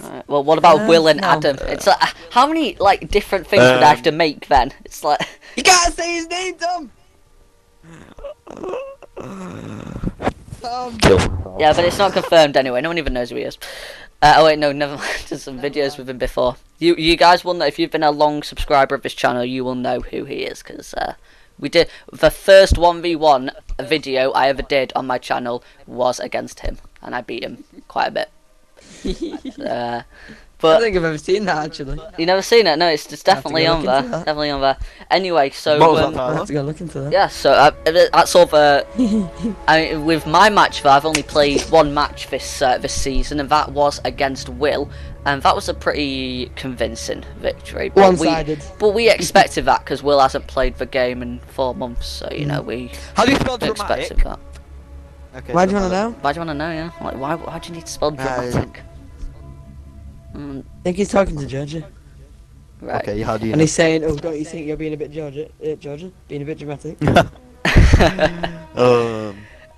Right. Well, what about Will and no. Adam? It's like, how many like different things would I have to make then? It's like You gotta say his name, Tom. Tom. yeah, but it's not confirmed anyway. No one even knows who he is. Oh wait, no, never mind. There's some videos with him before. You guys will know if you've been a long subscriber of this channel. You will know who he is because we did the first 1v1 video I ever did on my channel was against him, and I beat him quite a bit. I But don't think I've ever seen that actually. you never seen it? No, it's definitely go on look there. into that. Definitely on there. Anyway, so What was that, I'll Tyler? have to go look into that. yeah, so that's all the. I mean, with my match, I've only played one match this season, and that was against Will, and that was a pretty convincing victory. But One-sided. But we expected that because Will hasn't played the game in 4 months, so you know we How do you spell expected dramatic? that. Okay, Why do you want to know? Why do you want to know? Yeah, like why do you need to spell dramatic? I think he's talking to Georgia. Right. Okay, how do you And know? he's saying, "Oh, don't you think you're being a bit Georgia? Being a bit dramatic?"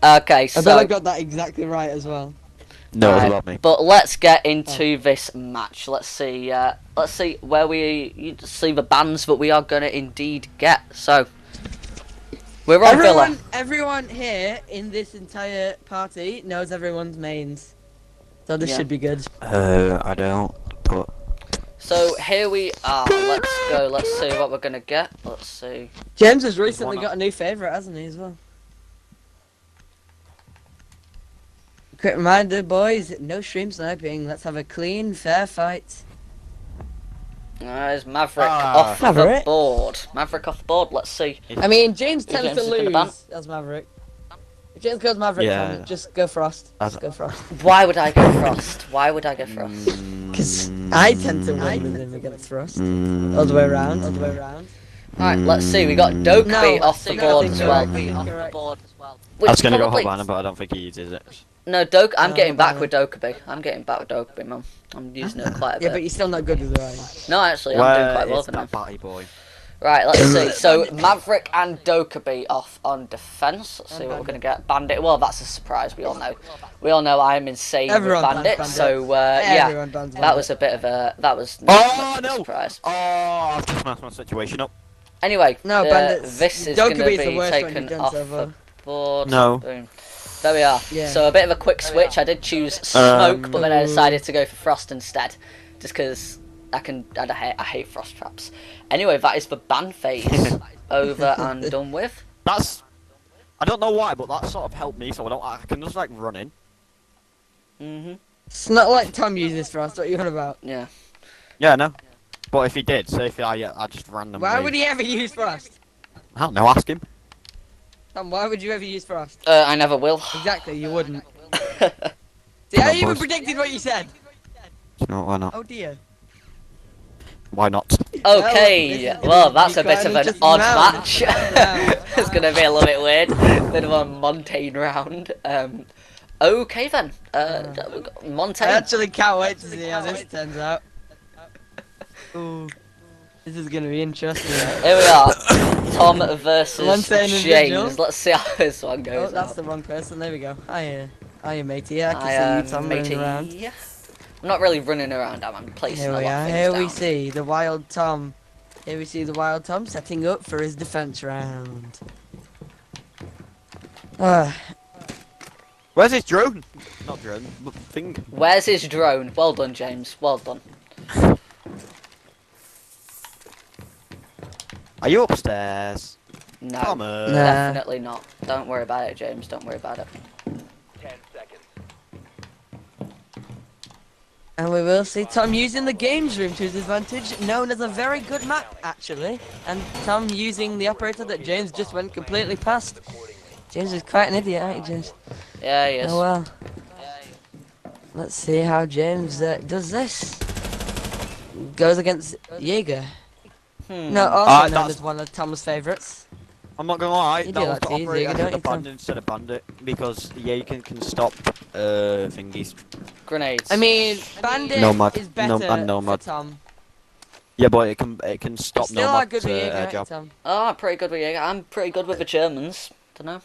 Okay, I so. bet I got that exactly right as well. No, it's Right, about me. but let's get into this match. Let's see where you see the bands that we are gonna indeed get. So we're on Villa. Everyone here in this entire party knows everyone's mains, so this Yeah. should be good. I don't. But So here we are. Let's go. Let's see what we're gonna get. Let's see. James has recently got a new favourite, hasn't he, as well? Quick reminder, boys, no stream sniping. Let's have a clean, fair fight. There's Maverick Ah. off the Maverick? board. Maverick off the board. Let's see. I mean, James tends James to is gonna ban. lose as Maverick. If James goes Maverick, Yeah. Tom, just go Frost. As- Just go Frost. Why would I go Frost? Why would I go Frost? Because I tend to win with him against Frost. All the way around, all the way around. Alright, let's see. We got Dokeby No, off the I board think as you're well. right. Which I was gonna go probably- Hotman, but I don't think he uses it. No, I'm No, getting back no. with Dokeby. I'm getting back with Dokeby, man. I'm using it quite a bit. Yeah, but you're still not good with the right. No, actually, I'm doing quite well It's for now. that batty boy. Right, let's see. So Maverick and Dokeby off on defense. Let's see what we're gonna get. Bandit. Well, that's a surprise. We all know. We all know I'm insane Everyone with bans Bandit. Bandit. So yeah, Everyone bans that Bandit. was a bit of a Oh a no! surprise. Oh, I've just messed my situation up. Anyway, No, Bandit's- this is gonna Dokeby's the be worst one taken you've done off so far. the board. No. Boom. There we are. Yeah. So a bit of a quick switch. I did choose smoke, but then I decided to go for frost instead, just because I hate frost traps. Anyway, that is the ban phase over and done with. That's. I don't know why, but that sort of helped me, so I can just like run in. It's not like Tom uses Frost. What are you on about? Yeah. Yeah, no. But if he did, say if I just randomly. Why would he ever use Frost? I don't know. Ask him. Tom, why would you ever use Frost? I never will. Exactly, you wouldn't. Come See, I on, even boys. predicted what you said. No, why not? Oh dear. Why not? Okay, Well, well that's a this bit is of an just odd round. match. Round. It's gonna be a little bit weird. Bit of a Montaigne round. Okay then. We've got I Montaigne. actually can't wait to see how this turns out. Ooh, this is gonna be interesting. Here we are. Tom versus Montaigne James. individual. Let's see how this one Oh, goes. that's the wrong person. There we go. Hiya, matey. I can I see you, Tom, running around. I'm not really running around. I'm placing Here a we lot of are. things Here down. we see the wild Tom. Here we see the wild Tom setting up for his defense round. Where's his drone? Not drone, but thing. Where's his drone? Well done, James. Well done. Are you upstairs? No, Come on. Nah. definitely not. Don't worry about it, James. Don't worry about it. And we will see Tom using the games room to his advantage, known as a very good map, actually. And Tom using the operator that James just went completely past. James is quite an idiot, aren't you, James? Yeah, he is. Oh well. Let's see how James does this. Goes against Jaeger. No, also known that's- as one of Tom's favourites. I'm not gonna lie, You that do was like the to use operator Jaeger, I don't should have you, Tom? banned instead of bandit because yeah, can stop thingies. Grenades. I mean, Bandit Nomad. is better and Nomad. for Tom. Yeah, but it can stop Still are Nomad good with Jaeger, air aren't you, job. Tom? Oh, I'm pretty good with Jaeger. I'm pretty good with the Germans. Don't know.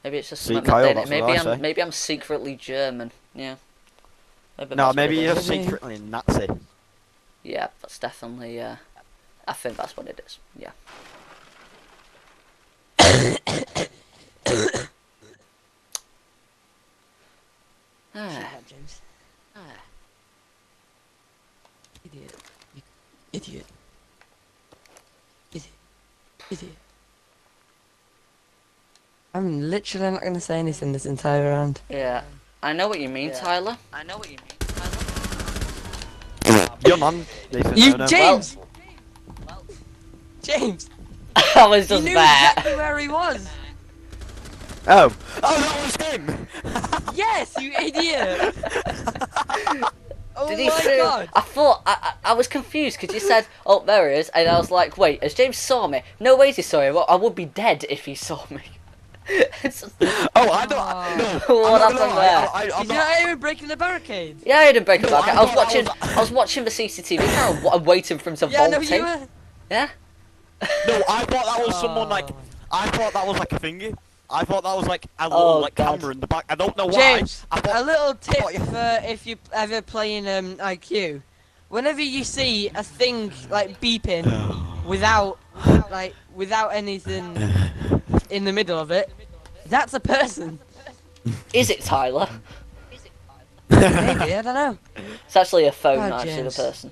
Maybe it's just See, something Kyle, that that's maybe what I say. maybe I'm secretly German. Yeah. No, maybe what it you're is. secretly a Nazi. Yeah, that's definitely. I think that's what it is. Yeah. James. Idiot. You idiot. Idiot. I'm literally not gonna say anything this entire round. Yeah. I know what you mean, Tyler. Your man, Nathan. You, no, no. James! James! I was You just knew there. exactly where he was! Oh, that was him. Yes, you idiot! Oh Did he my through? god! I thought I was confused because you said, "Oh, there he is," and I was like, "Wait, has James saw me?" No way he saw me. Well, I would be dead if he saw me. It's just- Oh, I don't. No, What I'm not happened gonna there? lie, I'm Did you not. not even breaking the barricade? Yeah, I didn't break a No, back. I I was thought watching. that I was watching the CCTV camera. I'm waiting for him to Yeah, vault no, you in. were. Yeah. No, I thought that was someone like. Oh. I thought that was like a thingy. I thought that was like a Oh, little like God. camera in the back. I don't know why. James, I a thought, little tip thought you- for if you ever playing IQ. Whenever you see a thing like beeping without anything in the middle of it, that's a person. Is it Tyler? Maybe, I don't know. It's actually a phone, God, not actually the James. person.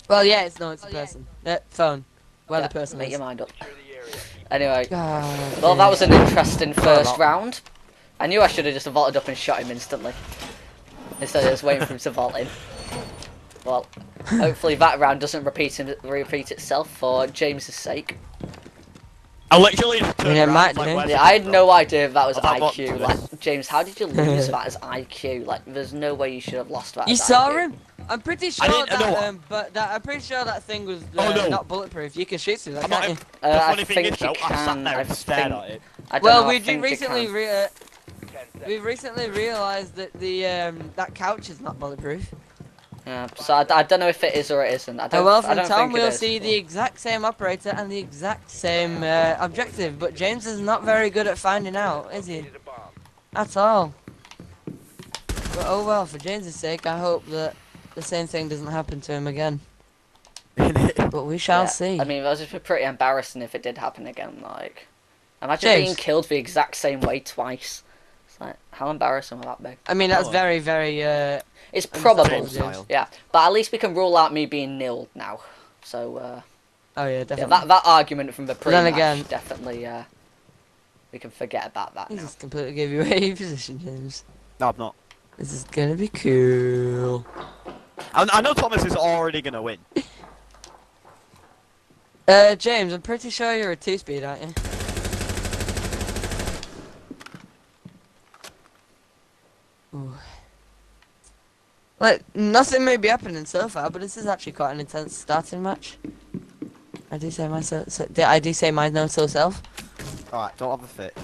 Well, yeah, it's a person. Phone. Where Yeah, the person make is. your mind up. Anyway, God, well, that was an interesting first lot. round. I knew I should have just vaulted up and shot him instantly. Instead of just waiting for him to vault in. Well, hopefully that round doesn't repeat itself for James's sake. I literally just turned it around, might like, do. where's Yeah, the I had button? no idea if that was Oh, that IQ. button. Like, James, how did you lose that as IQ? Like, there's no way you should have lost that. You as saw IQ. him? I'm pretty sure didn't know. I'm pretty sure that thing was Oh, no. not bulletproof. You can shoot through that, I'm can't not. you? The I funny thing think is, though, you I sat can. there I and stared think- at it. I don't Well, know, I we think you recently can. we've recently realised that the that couch is not bulletproof. Yeah, so I don't know if it is or it isn't. I don't. Well, I from don't Tom think it we'll is. see the exact same operator and the exact same objective, but James is not very good at finding out, is he? At all. But oh well, for James's sake, I hope that the same thing doesn't happen to him again. But we shall Yeah, see. I mean, that would be pretty embarrassing if it did happen again. Like, imagine James. being killed the exact same way twice. It's like, how embarrassing would that be? I mean, that's Oh. very, very. It's probable. James style. Yeah, but at least we can rule out me being nilled now. So, Oh yeah, yeah, definitely. that argument from the then pre-match again- definitely, we can forget about that He now. just completely gave you away position, James. No, I'm not. This is gonna be cool. I know Thomas is already gonna win. James, I'm pretty sure you're a 2-speed, aren't you? Ooh. Like, nothing may be happening so far, but this is actually quite an intense starting match. I do say I do say my no so self. Alright, don't have a fit.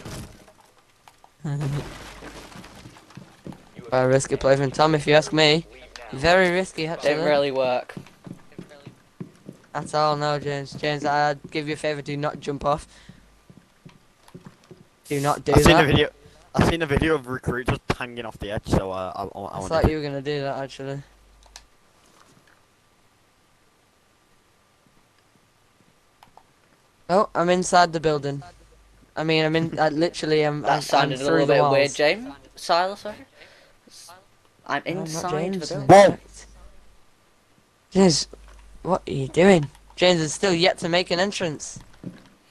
A risky play from Tom, if you ask me. Very risky, actually. Didn't really work. That's all, no, James. James, I'd give you a favour, do not jump off. Do not do I've seen a that. video. I've seen a video of recruit just hanging off the edge, so I I want thought to. you were gonna do that, actually. Oh, I'm inside the building. I mean, I'm in. literally, I'm. That I'm sounded a through little the bit walls. weird, James. Silas, sorry. I'm I'm not inside James, the in building. fact. James, what are you doing? James is still yet to make an entrance.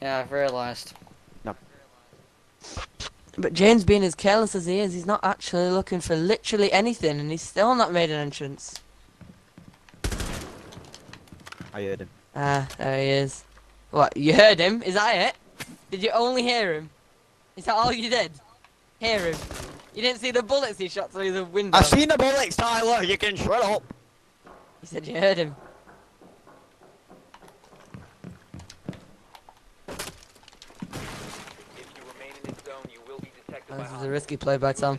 Yeah, I've realised. But James, being as careless as he is, he's not actually looking for literally anything, and he's still not made an entrance. I heard him. Ah, there he is. What, you heard him? Is that it? Did you only hear him? Is that all you did? Hear him? You didn't see the bullets he shot through the window? I've seen the bullets, Tyler. You can shut up. He said you heard him. Oh, this is a risky play by Tom.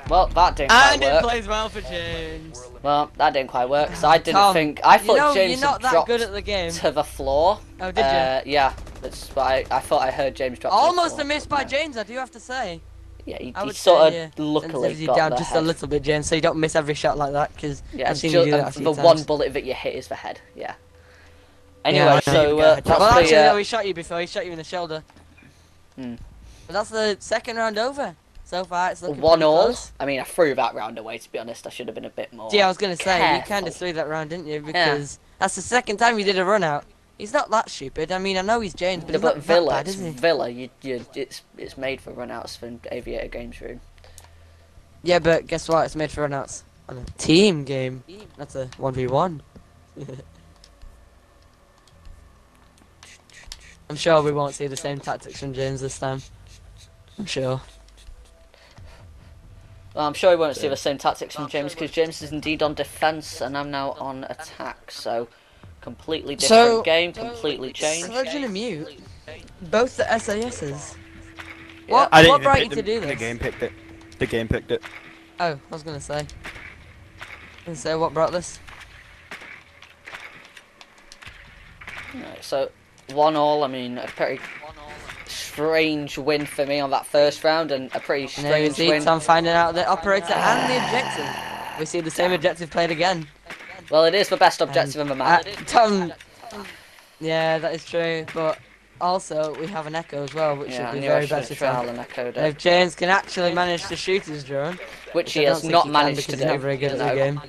Well, that didn't quite And it work. plays well for James. Well, that didn't quite work. So I didn't Tom, think. I thought you know, James you're not had that dropped good at the game. to the floor. Oh, did you? Yeah, that's why I thought I heard James drop. Almost to a the miss floor. by James, I do have to say. yeah, he I would sort say, of luckily sensitivity got down the just head. a little bit, James, so you don't miss every shot like that. Because Yeah, I've seen you do that a few the times. one bullet that you hit is the head. Yeah. Anyway, Yeah, so well, that's well, actually, no, the he shot you before. He shot you in the shoulder. hmm. But that's the second round over. So far, it's looking 1-1. pretty close. I mean, I threw that round away. To be honest, I should have been a bit more. Yeah, I was gonna say you kind careful. of threw that round, didn't you? Because that's the second time you did a run out. He's not that stupid. I mean, I know he's James, but No, he's but not Villa, that bad, it's is he? Villa. It's made for runouts for Aviator Games Room. Yeah, but guess what? It's made for runouts on a team game. That's a 1v1. I'm sure we won't see the same tactics from James this time. I'm sure. Well, I'm sure we won't see the same tactics from James because James is indeed on defence and I'm now on attack. So, completely different game, completely changed. Surgeon and Mute, both the SASs. Yeah. What? I didn't What even brought pick you to them, do The this? game picked it. The game picked it. Oh, I was gonna say. What brought this? Right, so 1-1. I mean, a pretty strange win for me on that first round, and a pretty And there you strange see win. Tom finding out the operator and the objective. We see the same objective played again. Well, it is the best objective in the map. Tom. Yeah, that is true, but also we have an echo as well, which Yeah, I should be knew I very should bad have for trial Tom. and echoed And it, if James can actually manage to shoot his drone, which he I don't has think not he can managed to because do. he's not very good at the No. game.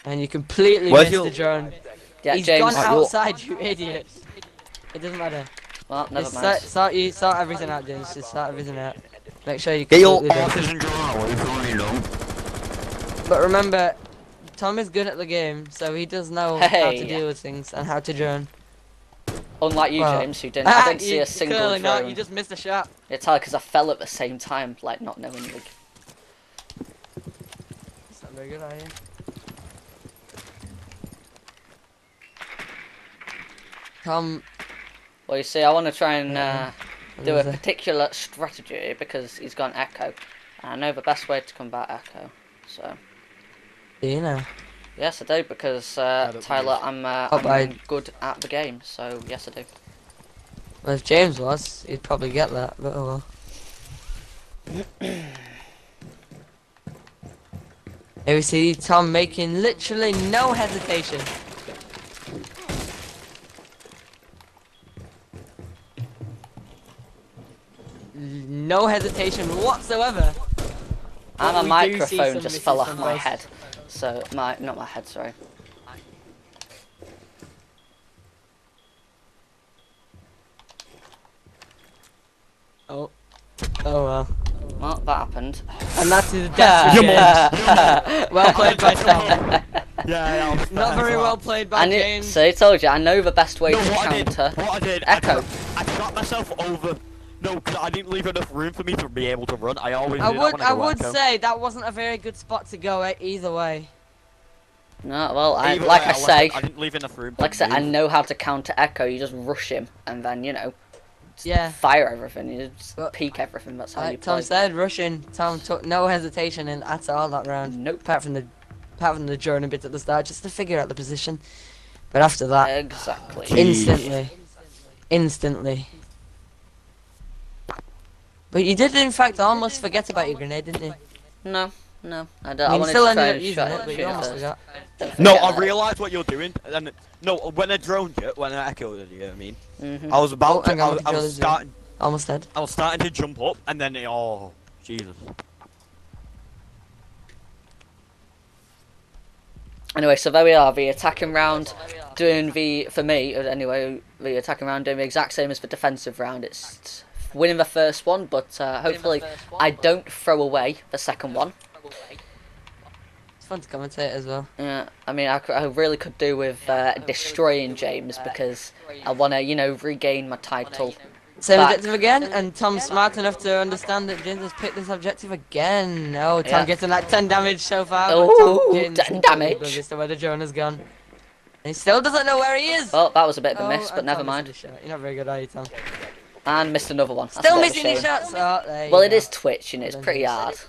And you completely Where's missed your- the drone. Yeah, He's James. gone outside, you idiot. It doesn't matter. Well, never Just mind. sort everything out, James. Just sort everything out. Make sure you Get your completely do. autism drone away from me, though. But remember, Tom is good at the game, so he does know how to Hey. deal with things and how to drone. Unlike you, Well, James, who didn't. I didn't see you a single clearly drone. not. You just missed a shot. It's hard because I fell at the same time, like not knowing the. That's not very good, are you? Tom, Well, you see, I want to try and what do a is it? particular strategy because he's got an echo. And I know the best way to combat echo. So, Do you know? yes, I do because don't Tyler, Oh, but I'm good at the game. So, yes, I do. Well, if James was, he'd probably get that, but oh well. Here we see Tom making literally no hesitation. No hesitation whatsoever. And But my we do see microphone some just fell misses off from my both. head. So, not my head, sorry. Oh. Oh well. Well, that happened. And that's his death. Your again. Well played by Tom. Yeah, that was Not fair. very well played by I knew, James. so I told you, I know the best way No, to what I did, counter what I did, echo. I got myself over. No, because I didn't leave enough room for me to be able to run. I always I do that would when I go would echo. say that wasn't a very good spot to go at either way. No, well, Either like way, I say, I didn't leave enough room. like I to said, I move. know how to counter echo. You just rush him, and then Yeah. fire everything. You just But- peek everything. That's how you Like play. Tom said, rushing. Tom took no hesitation in at all that round. Nope. Apart from the journey bit at the start, just to figure out the position. But after that, Exactly. Jeez. instantly. But you did in fact almost forget about your grenade, didn't you? No, no. I don't. I I mean, you wanted still to try ended up and using shot it, it. but shoot you it almost first. forgot. Don't No, forget I that. realised what you're doing. And no, when I droned you, when I echoed you, I mean, Mhm. I was about Oh, to. hang on, I what control was is it? starting. Almost dead. I was starting to jump up, and then oh, Jesus. Anyway, so there we are. The attacking round, doing for me anyway. The attacking round doing the exact same as the defensive round. It's winning the first one, but hopefully I don't throw away the second one. It's fun to commentate as well. Yeah, I mean, I really could do with destroying James because I want to, regain my title. Same Back. objective again, and Tom's smart enough to understand that James has picked this objective again. Oh, Tom Yeah. getting that 10 damage so far, but Ooh, Tom James 10 damage. oblivious to where the drone has gone. And he still doesn't know where he is. Oh, that was a bit of a Oh, miss, but and never Tom mind. missed his shot. You're not very good, are you, Tom? And missed another one. That's Still a bit of a missing his shame. shots. Oh, there Well, you it go. is Twitch, it's pretty hard. 'Cause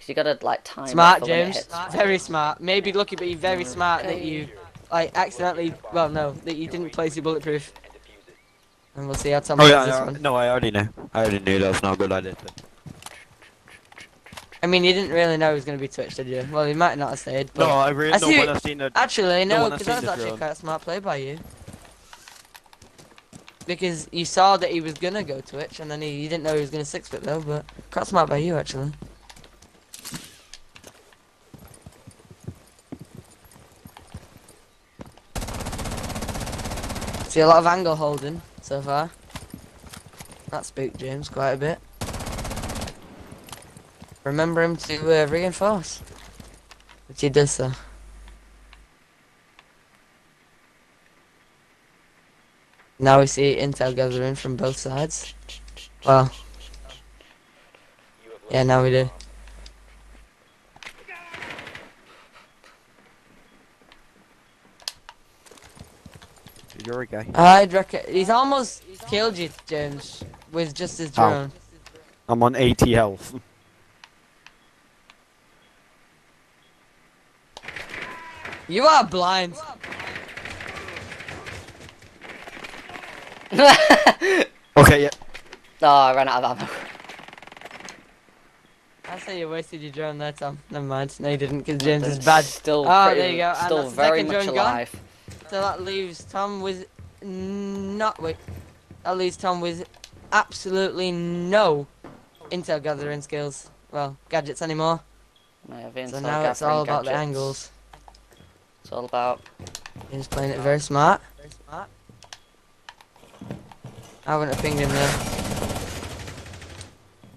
you gotta time it Smart, for when it James. hits. Very smart. Maybe lucky, but you're very smart that you, accidentally. Well, no, that you didn't place your bulletproof. And we'll see how Tom Oh plays yeah, this yeah, one. no, I already knew. I already knew that was not a good idea. I mean, you didn't really know he was going to be Twitch, did you? Well, he might not have stayed, but... No, I really no. see When I seen the Actually, no, no, when I because seen that was the actually drone. quite a smart play by you. Because you saw that he was going to go Twitch, and then you didn't know he was going to 6-foot though, but quite smart by you, actually. See a lot of angle holding so far. That spooked James quite a bit. Remember him to reinforce, which he does so. Now we see intel gathering from both sides. Well, yeah, now we do. You're a guy. I'd reckon he's almost killed you, James, with just his How? drone. I'm on 80 health. You are blind. Okay, yeah. Oh, I ran out of ammo. I say you wasted your drone there, Tom. Never mind. No, you didn't, because James is bad. Still, Oh, there you go. And still that's the very second much drone gone. alive. So that leaves Tom with that leaves Tom with absolutely no intel gathering skills. Well, gadgets anymore. Yeah, the So intel now it's gathering all about the gadgets. angles. It's all about. He's playing it very smart. I wouldn't have pinged him there.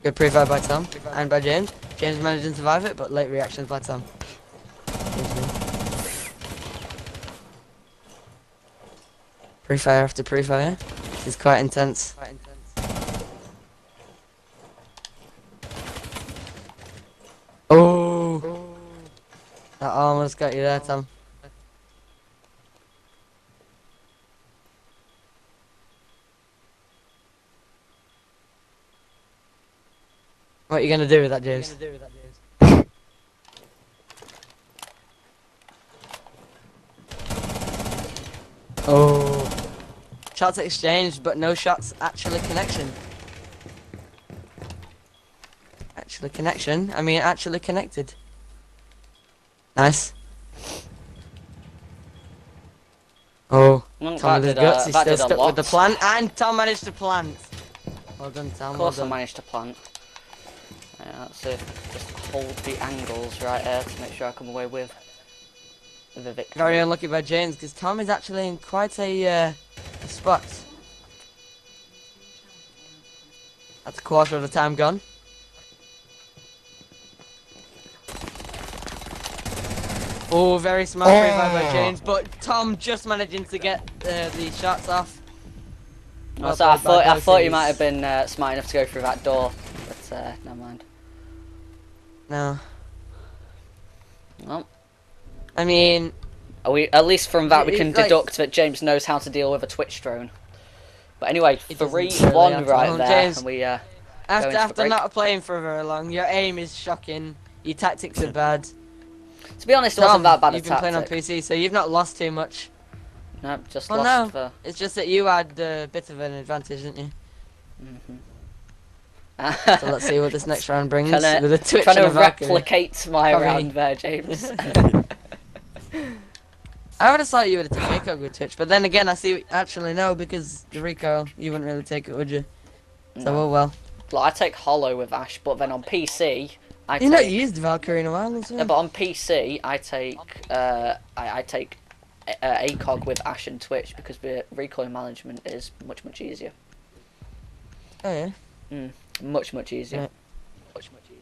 Good pre-fire by Tom and by James. James managed to survive it, but late reactions by Tom. Pre-fire after pre-fire. This is quite intense. Oh! That almost got you there, Tom. What are you gonna do with that, James? Oh. Shots exchanged, but no shots actually connection. Actually connection? I mean actually connected. Nice. Oh. Tom with his guts, he's still stuck with the plant, and Tom managed to plant. Well done, Tom. Of course, well I done. managed to plant. Yeah, that's it. Just hold the angles right there to make sure I come away with the victory. Very unlucky by James, because Tom is actually in quite a spot. That's a quarter of the time gone. Oh, very smart pre-fire by James, but Tom just managing to get the shots off. Well, so I thought you might have been smart enough to go through that door, but never mind. No. Well, I mean, at least from that we can it's like- deduct that James knows how to deal with a Twitch drone. But anyway, He doesn't 3-1 really have to. right Well, there, James, and we after into the after break. not playing for very long, your aim is shocking. Your tactics are bad. To be honest, it Tom, wasn't that bad a you've been playing on tactic. PC, so you've not lost too much. No, just Well, lost no. for. It's just that you had a bit of an advantage, didn't you? So let's see what this next round brings with a Twitch Trying and to a Valkyrie. replicate my Probably. round there, James. I would have thought you would have taken ACOG with Twitch, but then again, I see actually no, because the recoil, you wouldn't really take it, would you? So No. oh well. Like, I take Hollow with Ash, but then on PC, I You've not take. used Valkyrie in a while, as well. Yeah, but on PC, I take I take ACOG with Ash and Twitch because the recoil management is much easier. Oh yeah. Much easier. Right. Much easier.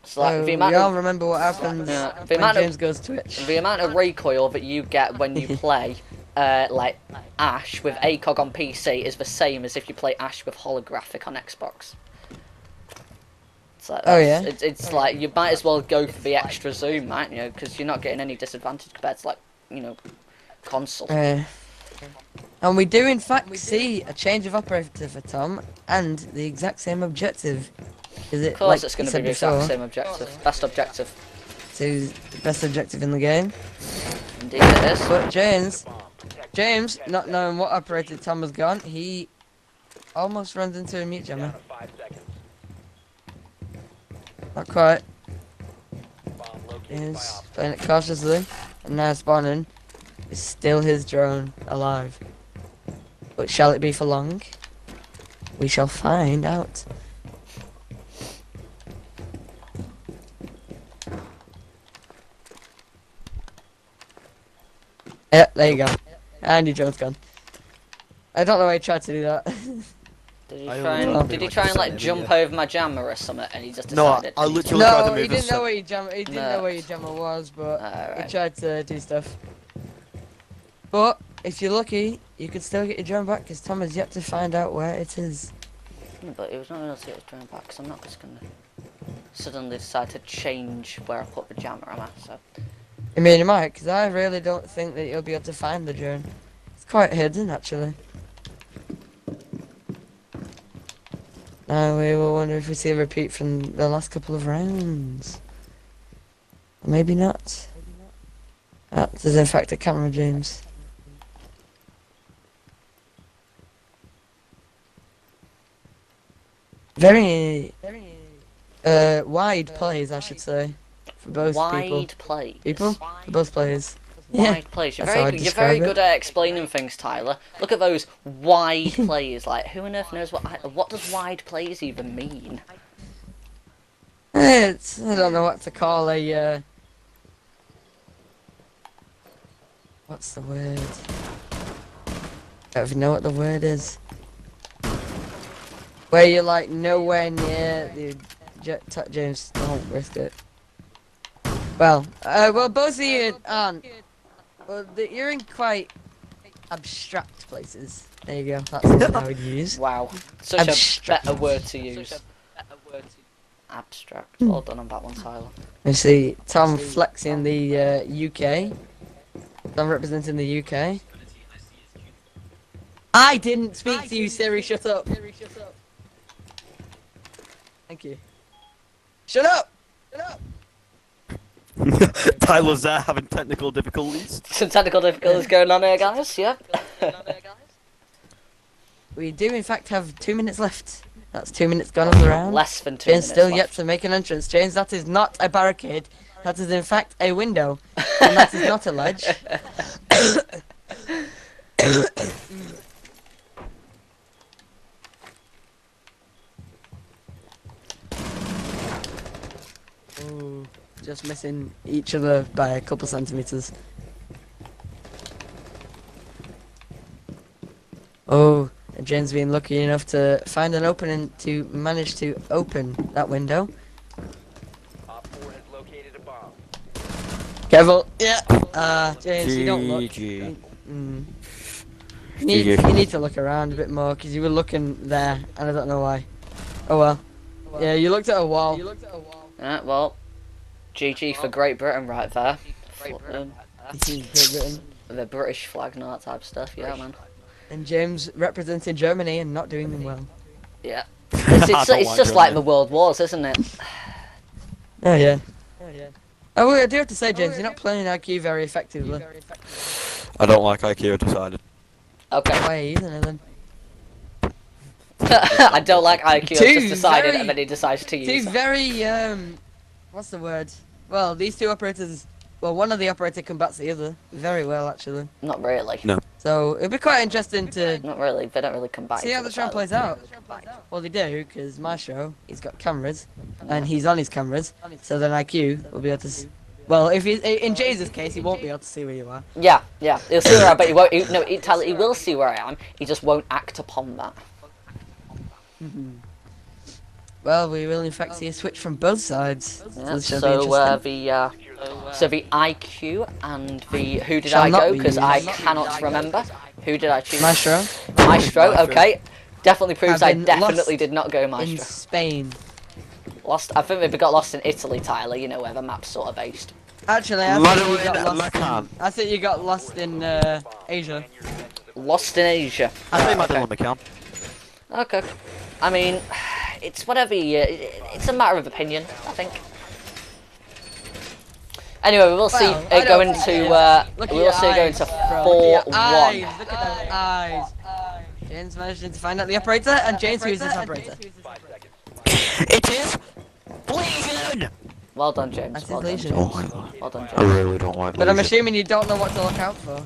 So like So the we amount all of remember what happens the when amount of- James goes Twitch. the amount of recoil that you get when you play like Ash with ACOG on PC is the same as if you play Ash with holographic on Xbox. So Oh, yeah? It's like you might as well go for the extra zoom, mightn't you? Because you're not getting any disadvantage compared to console. And we do in fact see a change of operator for Tom and the exact same objective. Is it Of course, like it's going you to be said the exact before, same objective, best objective. so the best objective in the game? Indeed, it is. But James, not knowing what operator Tom has gone, he Almost runs into a mute jammer. Not quite. He's playing it cautiously. And now spawning. Is still his drone alive. But shall it be for long? We shall find out. Yeah, there you go. And your drone's gone. I don't know why he tried to do that. Did I he try and like jump over my jammer or something, and he just No, decided? I literally tried to No, move he didn't and know where your jammer. He didn't No. know where your jammer was, but Alright. he tried to do stuff. But if you're lucky, you could still get your drone back, because Tom has yet to find out where it is. But it was not going to get his drone back, so I'm not just going to suddenly decide to change where I put the jammer, am I? So. I mean, it might, because I really don't think that you'll be able to find the drone. It's quite hidden, actually. Now we will wonder if we see a repeat from the last couple of rounds. Or maybe not. That is in fact a camera, James. Very wide plays, I should say, for both people. Wide plays. For both players. Wide plays. You're that's how very, I'd you're very describe good at explaining things, Tyler. Look at those wide plays. Like, who on earth knows what does wide plays even mean? It's, I don't know what to call a, what's the word? I don't even know what the word is. Where you're like nowhere near the James, don't risk it. Well, both of you aren't. Well, you're in quite abstract places. There you go, that's what I would use. Wow, such Abstract. a better word to use. Abstract. Well done on that one, Tyler. You see, Tom flexing the UK. Tom representing the UK. I didn't speak to you, Siri. Shut up. Thank you. Shut up. Shut up. Tyler's there having technical difficulties. Some technical difficulties going on here, guys. Yep. We do, in fact, have 2 minutes left. That's 2 minutes gone on the round. Less than 2 James minutes still left. yet to make an entrance. James, that is not a barricade. That is, in fact, a window. And that is not a ledge. Ooh, just missing each other by a couple centimeters. Oh, and James being lucky enough to find an opening to manage to open that window. Careful. Yeah. James, you don't look. GG. You need to look around a bit more, because you were looking there, and I don't know why. Oh well. Yeah, you looked at a wall. Yeah, well, GG for Great Britain right there. Great Britain. The British flag and all that type of stuff, yeah, man. And James representing Germany and not doing them well. Yeah. I It's don't just like like Germany. the World Wars, isn't it? Oh yeah. Oh, well, I do have to say, James, you're not playing IQ very effectively. I don't like IQ, I decided. Okay. Why are you then? I don't like IQ, I Two just decided, very- and then he decides to use Two it. very, what's the word? Well, these two operators, well, one of the operator combats the other very well, actually. Not really. No. So, it'd be quite interesting to Not really. They don't really combine. see how the show plays out. Well, they do, because my show, he's got cameras, and he's on his cameras, so then IQ will be able to well, if he, in Jay's case, he won't be able to see where you are. Yeah, he'll see where I am, but he won't. No, Tyler, he will see where I am. He just won't act upon that. Well, we will in fact see a switch from both sides. Yeah, This shall be so interesting. the IQ and the who did Shall I not go? be Because used. I cannot remember. Who did I choose? Maestro Maestro. Okay, definitely proves Have I been definitely lost did not go in Maestro. Spain. Lost. I think we got lost in Italy, Tyler. You know where the map's sort of based. Actually, I think you got lost. I think you got lost in Asia. Lost in Asia. I think okay. Madeline McCann. Okay. I mean, it's whatever you. It's a matter of opinion, I think. Anyway, we will see Well, it go into. Look at We will your see it go eyes, into bro. Look at your 4-1. eyes. Look at those eyes. James managing to find out the operator, and James, who is this operator? It is Legion! Well done, James. That's Well his done, Legion. James. Oh my god. Well done, I James. really don't like But I'm Legion. assuming you don't know what to look out for.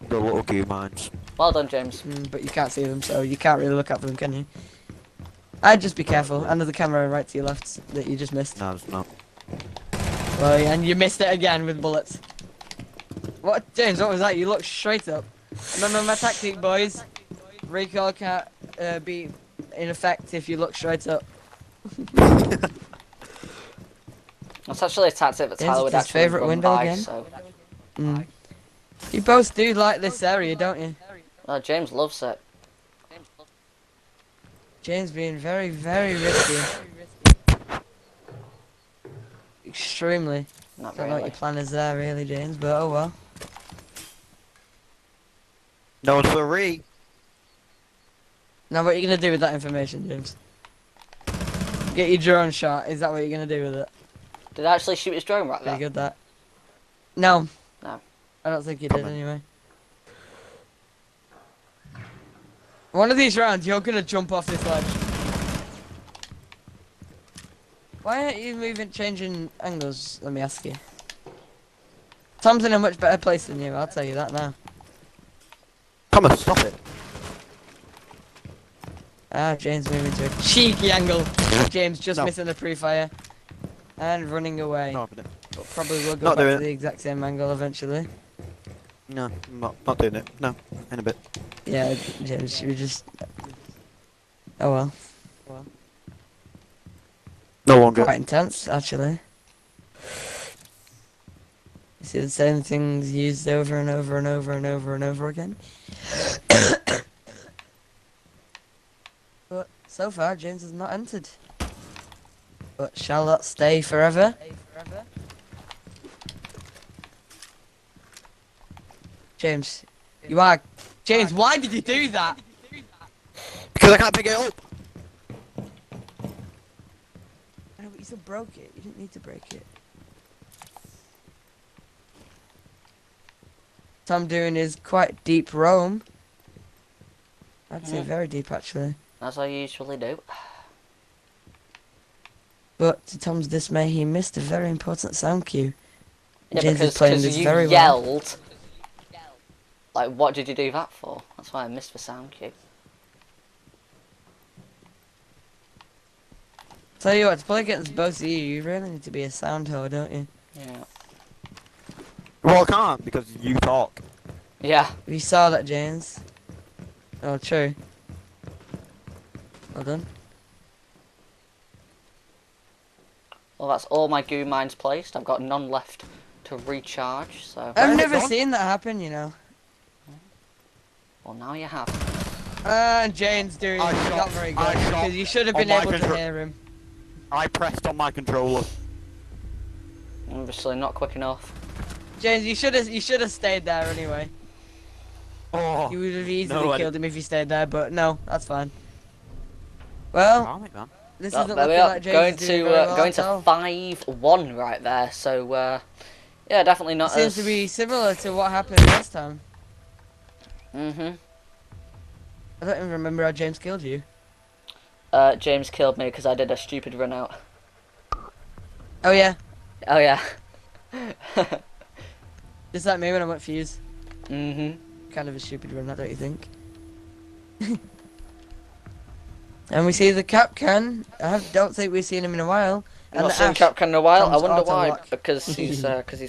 The little goo mines. Well done, James. But you can't see them, so you can't really look out for them, can you? I'd just be careful. And there's a camera right to your left that you just missed. No, it's not. Well, yeah, and you missed it again with bullets. What, James? What was that? You looked straight up. Remember my tactic, boys. Recoil can't be in effect if you look straight up. That's actually a tactic that James, Tyler would it's his actually favourite run window by, again. so... You both do like this area, don't you? James loves it. James being very, very risky. Extremely. Not Don't know what really. your plan is there, really, James, but oh well. No, it's free. Now, what are you going to do with that information, James? Get your drone shot. Is that what you're going to do with it? Did I actually shoot his drone right Pretty there? good, that. No. No. I don't think you did, anyway. One of these rounds, you're going to jump off this ledge. Why aren't you changing angles, let me ask you? Tom's in a much better place than you, I'll tell you that now. Come on, stop it. James moving to a cheeky angle. James just No. missing the pre-fire. And running away. No, but But probably will go Not back doing to it. the exact same angle eventually. no, I'm not doing it. No, in a bit. Yeah, James, you just... Oh well. No longer. Quite intense, actually. You see the same things used over and over and over and over and over again. But so far, James has not entered. But shall that stay forever? James, you are... James, why did you do that? Because I can't pick it up. I know, but you still broke it. You didn't need to break it. Tom doing his quite deep roam. I'd say very deep, actually. As I usually do. But to Tom's dismay, he missed a very important sound cue. Yeah, James is because playing this you very well. yelled. Like, what did you do that for? That's why I missed the sound cue. Tell you what, to play against both of you, you really need to be a sound hoe, don't you? Yeah. Well, I can't because you talk. Yeah. We saw that, James. Oh, true. Well done. Well, that's all my goo mines placed. I've got none left to recharge, so... I've Where's it never gone? seen that happen, you know. Well, now you have. And James doing I shot- not very good I shot because you should have on been my able to control- hear him. I pressed on my controller. Obviously not quick enough. James, you should have stayed there anyway. Oh. You would have easily I killed him if you stayed there, but no, that's fine. Well, Damn it, man. this Oh, isn't there we looking are. like James Going is doing to very well going at to all. 5-1 right there. So yeah, definitely not Seems as. to be similar to what happened last time. Mhm. I don't even remember how James killed you. James killed me because I did a stupid run out. Oh yeah, Oh yeah. just like me when I went fuse. Mhm. Kind of a stupid run, don't you think? And we see the Capcan. I don't think we've seen him in a while. I've And not the seen Ash. Capcan in a while. I Tom's wonder auto why. lock. Because he's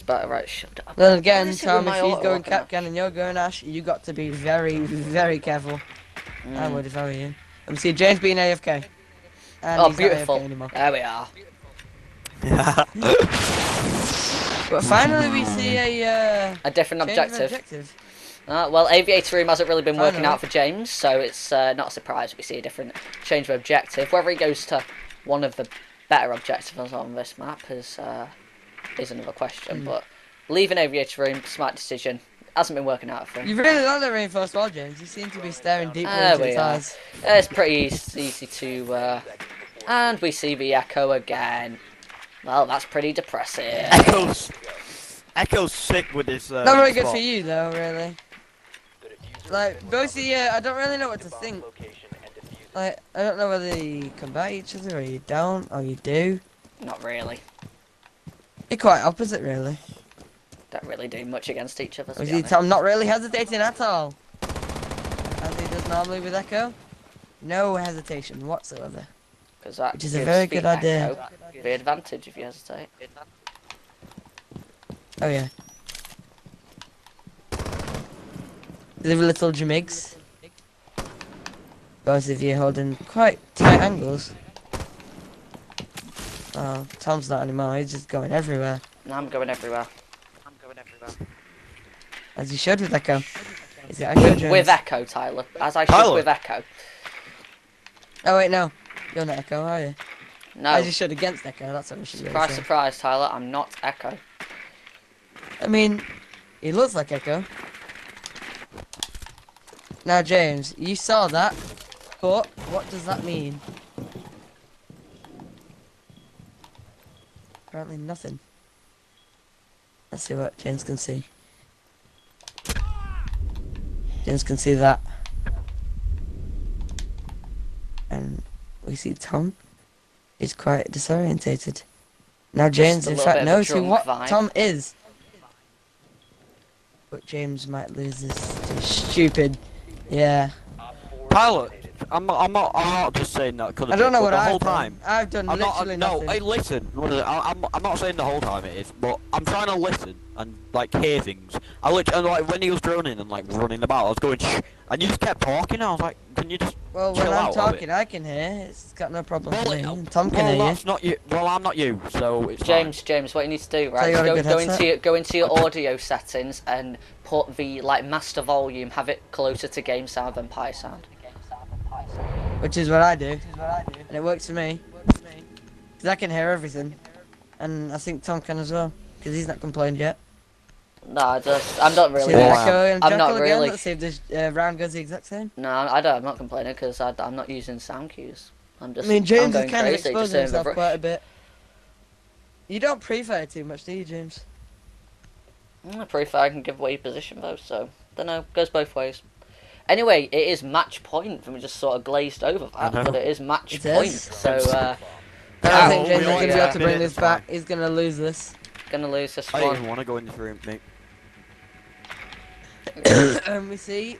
better. Right. Shut up. Then again, What is it with Tom, my if he's auto going lock and Capcan and you're going Ash, you got to be very, very careful. I would if I were you. And we see James being AFK. And Oh, he's beautiful. not AFK anymore. There we are. But finally we see a A different change of objective. objective. Well, Aviator Room hasn't really been working Finally. out for James, so it's not a surprise we see a different change of objective. Whether he goes to one of the better objectives on this map is another question. But leaving Aviator Room, smart decision. Hasn't been working out for him. You really like the reinforced wall, James. You seem to be staring deeply There into we its are. eyes. It's pretty easy to... and we see the Echo again. Well, that's pretty depressing. Echo's sick with his. Not very good spot. for you, though, really. Like, Bosie, I don't really know what to think. Like, I don't know whether you combat each other or you don't, or you do. Not really. You're quite opposite, really. Don't really do much against each other, to Or be is he honest. Tom not really hesitating at all? As he does normally with Echo? No hesitation whatsoever. Because that Which is a gives very the good idea. Echo the advantage if you hesitate. Oh yeah. The little jimigs. Both of you holding quite tight angles. Oh, Tom's not anymore, he's just going everywhere. And I'm going everywhere. As you should with Echo. Is it Echo Jones? With Echo, Tyler. As I should Tyler. with Echo. Oh wait, no. You're not Echo, are you? No. As you should against Echo, that's what we should really Surprise, say. surprise, Tyler. I'm not Echo. I mean, he looks like Echo. Now, James, you saw that, but what does that mean? Apparently nothing. Let's see what James can see. James can see that. And we see Tom is quite disorientated. Now James, a in little fact, bit of a knows who drunk what vibe. Tom is. But James might lose this to stupid. Yeah. Tyler, I'm not just saying that because I don't know what the whole I've done. time. I've done I'm literally not. No, nothing. hey, listen. I'm not saying the whole time it is, but I'm trying to listen and like hear things. I literally, and, like when he was droning and like running about, I was going, shh, and you just kept talking. I was like, can you just? Well, when chill I'm out a bit? talking, I can hear. It's got no problem Well, for me. Tom can well, hear you. that's not you. Well, I'm not you, so it's James, what you need to do, So right? you got a is good go into your audio settings and put the like master volume, have it closer to game sound than Pi sound. Which is what I do. And it works for me. Because I can hear everything. And I think Tom can as well. Because he's not complained yet. No, I'm not really. See the Wow. Echo and I'm Jackal not again? really. Let's see if this round goes the exact same. No, I don't. I'm not complaining because I'm not using sound cues. I'm just. I mean, James I'm is going kind of crazy, just exposing doing the himself rush. quite a bit. You don't pre-fire too much, do you, James? I prefer I can give away your position though, so don't know. Goes both ways. Anyway, it is match point, and we just sort of glazed over that, know. but it is match It point. is. So I don't Yeah, think James is we going to be all able to bring get this it, back. fine. He's going to lose this. gonna lose this I don't one. even want to go in this room, mate. And we see,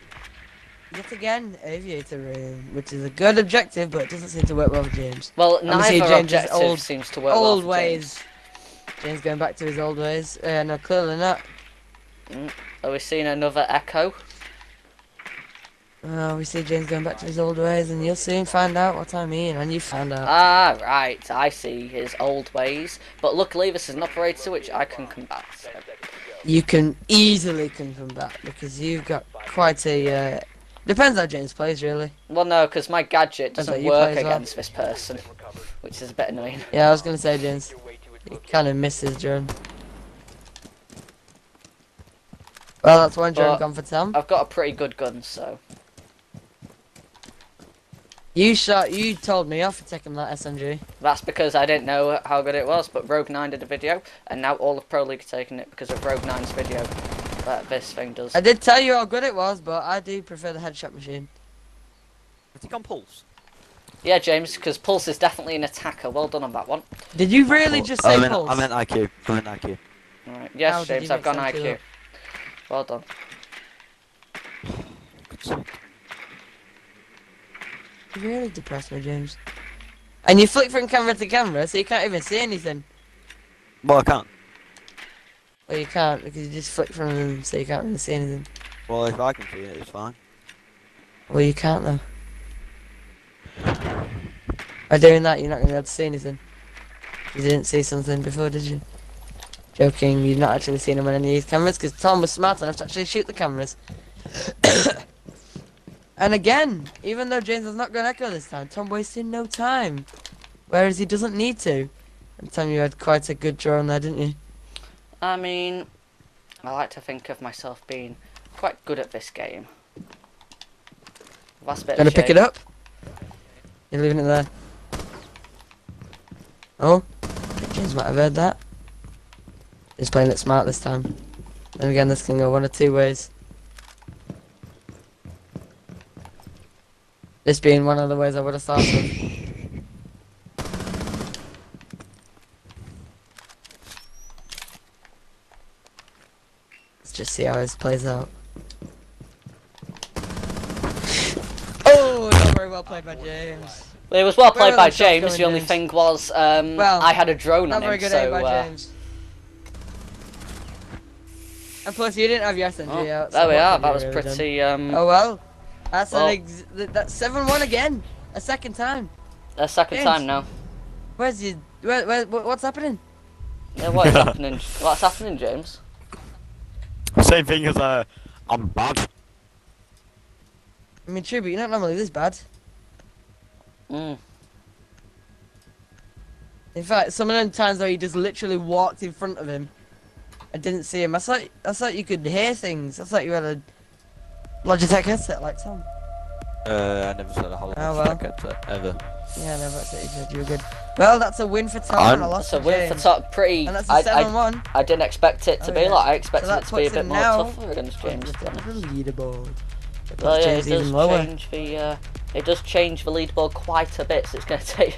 yet again, Aviator Room, which is a good objective, but it doesn't seem to work well with James. Well, And we see neither James's objective old- seems to work Old well for James. ways. James going back to his old ways. No, clearly not. Are we seeing another Echo? We see James going back to his old ways, and you'll soon find out what I mean, and you found out. Ah, right. I see his old ways. But luckily, this is an operator which I can combat. So. You can easily come back, because you've got quite a, depends how James plays, really. Well, no, because my gadget Depends how doesn't you work play as well. against this person, which is a bit annoying. Yeah, I was going to say, James, he kind of misses drone. Well, that's one drone But- gone for Tom. I've got a pretty good gun, so. You told me off for taking that SMG. That's because I didn't know how good it was, but Rogue9 did a video, and now all of Pro League are taking it because of Rogue9's video that this thing does. I did tell you how good it was, but I do prefer the headshot machine. I think on pulse. Yeah, James, because Pulse is definitely an attacker. Well done on that one. Did you really just say pulse? I meant IQ. I meant IQ. Alright. Yes, How did James, you I've gone mix them two IQ. up? Well done. You really depressed me, James. And you flick from camera to camera, so you can't even see anything. Well, I can't. Well, you can't, because you just flick from them, so you can't really see anything. Well, if I can see it, it's fine. Well, you can't, though. By doing that, you're not going to be able to see anything. You didn't see something before, did you? Joking, you've not actually seen them on any of these cameras, because Tom was smart enough to actually shoot the cameras. And again, even though James has not gone Echo this time, Tom wasted no time. Whereas he doesn't need to. And Tom, you had quite a good drone there, didn't you? I mean, I like to think of myself being quite good at this game. Last bit Gonna of pick shade. it up? You're leaving it there. Oh, James might have heard that. He's playing it smart this time. And again, this can go one of two ways. This being one of the ways I would have started. Let's just see how this plays out. Oh, not very well played by James. Well, it was well played Where are by the shots James. going, The only James? thing was, Well, I had a drone Not on very him, good aim by so. James. And plus, you didn't have your SMG Oh, out. so there we what are. can That you was really pretty. done? Oh well. That's well. that's 7-1 again. A second time. A second James. time now. Where's you? What's happening? Yeah, what is happening? What's happening, James? Same thing as I'm bad. I mean, true, but you're not normally this bad. Mm. In fact, some of them times where you just literally walked in front of him, I didn't see him. I thought you could hear things. I thought you had a Logitech headset like Tom. I never said a whole well. ever. Yeah, no, that's it. You said you were good. Well, that's a win for Tom and a loss That's a for win for James. top. Pretty. And that's a 7-1. I didn't expect it to Oh, be yeah. like. I expected So that it to be a puts bit him more now tougher against James. to be honest. The leaderboard. It Well, puts yeah, James it does even lower. change the. It does change the leaderboard quite a bit, so it's going to take